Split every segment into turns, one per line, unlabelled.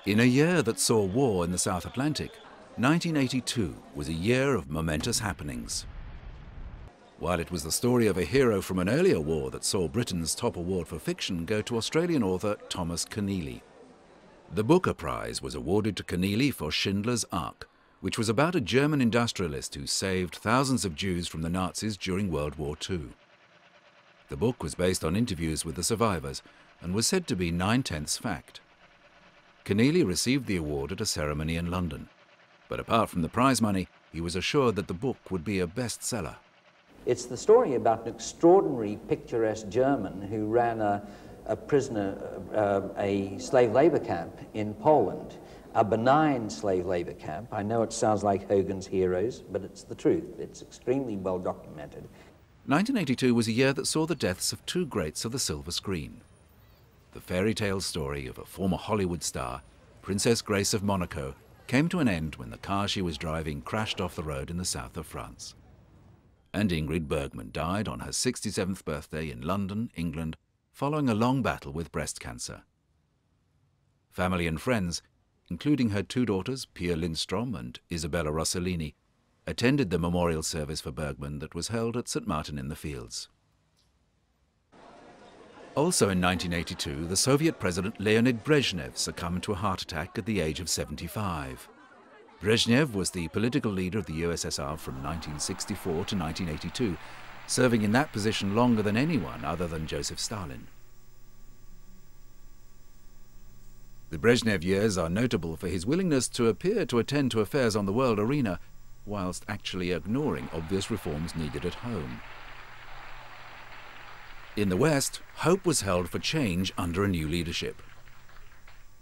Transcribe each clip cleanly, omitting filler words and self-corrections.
In a year that saw war in the South Atlantic, 1982 was a year of momentous happenings. While it was the story of a hero from an earlier war that saw Britain's top award for fiction go to Australian author Thomas Keneally. The Booker Prize was awarded to Keneally for Schindler's Ark, which was about a German industrialist who saved thousands of Jews from the Nazis during World War II. The book was based on interviews with the survivors and was said to be 9/10 fact. Keneally received the award at a ceremony in London, but apart from the prize money, he was assured that the book would be a bestseller.
It's the story about an extraordinary, picturesque German who ran a slave labor camp in Poland, a benign slave labor camp. I know it sounds like Hogan's Heroes, but it's the truth. It's extremely well documented.
1982 was a year that saw the deaths of two greats of the silver screen. The fairy tale story of a former Hollywood star, Princess Grace of Monaco, came to an end when the car she was driving crashed off the road in the south of France. And Ingrid Bergman died on her 67th birthday in London, England, following a long battle with breast cancer. Family and friends, including her two daughters, Pia Lindstrom and Isabella Rossellini, attended the memorial service for Bergman that was held at St. Martin-in-the-Fields. Also in 1982, the Soviet President Leonid Brezhnev succumbed to a heart attack at the age of 75. Brezhnev was the political leader of the USSR from 1964 to 1982, serving in that position longer than anyone other than Joseph Stalin. The Brezhnev years are notable for his willingness to appear to attend to affairs on the world arena, whilst actually ignoring obvious reforms needed at home. In the West, hope was held for change under a new leadership.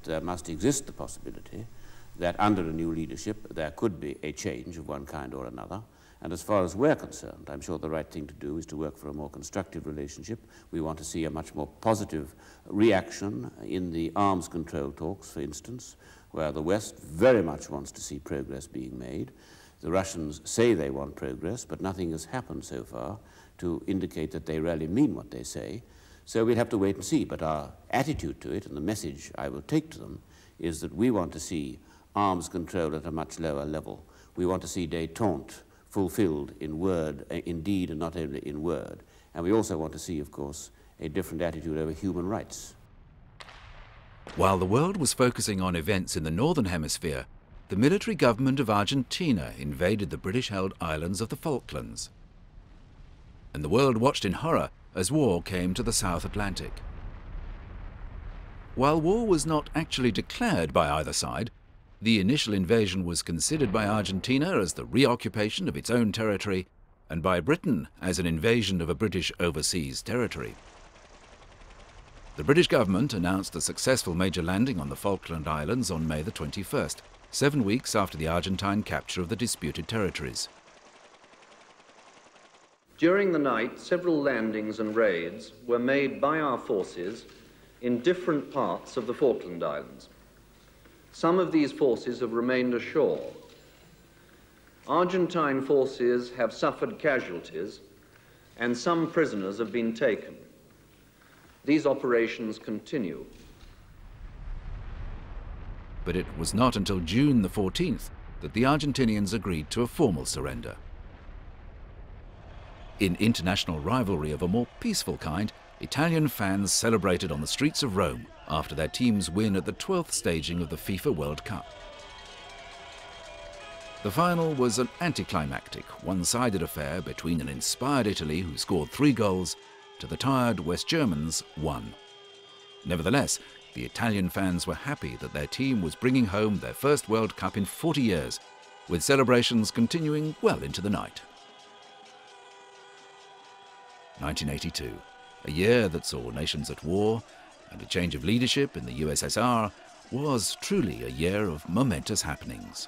There must exist the possibility that under a new leadership there could be a change of one kind or another. And as far as we're concerned, I'm sure the right thing to do is to work for a more constructive relationship. We want to see a much more positive reaction in the arms control talks, for instance, where the West very much wants to see progress being made. The Russians say they want progress, but nothing has happened so far to indicate that they really mean what they say. So we'll have to wait and see. But our attitude to it, and the message I will take to them, is that we want to see arms control at a much lower level. We want to see détente fulfilled in word, in deed, and not only in word. And we also want to see, of course, a different attitude over human rights.
While the world was focusing on events in the Northern Hemisphere, the military government of Argentina invaded the British-held islands of the Falklands. And the world watched in horror as war came to the South Atlantic. While war was not actually declared by either side, the initial invasion was considered by Argentina as the reoccupation of its own territory, and by Britain as an invasion of a British overseas territory. The British government announced a successful major landing on the Falkland Islands on May the 21st, 7 weeks after the Argentine capture of the disputed territories.
During the night, several landings and raids were made by our forces in different parts of the Falkland Islands. Some of these forces have remained ashore. Argentine forces have suffered casualties, and some prisoners have been taken. These operations continue.
But it was not until June the 14th that the Argentinians agreed to a formal surrender. In international rivalry of a more peaceful kind, Italian fans celebrated on the streets of Rome after their team's win at the 12th staging of the FIFA World Cup. The final was an anticlimactic, one-sided affair between an inspired Italy who scored 3 goals to the tired West Germans 1. Nevertheless, the Italian fans were happy that their team was bringing home their first World Cup in 40 years, with celebrations continuing well into the night. 1982, a year that saw nations at war and a change of leadership in the USSR, was truly a year of momentous happenings.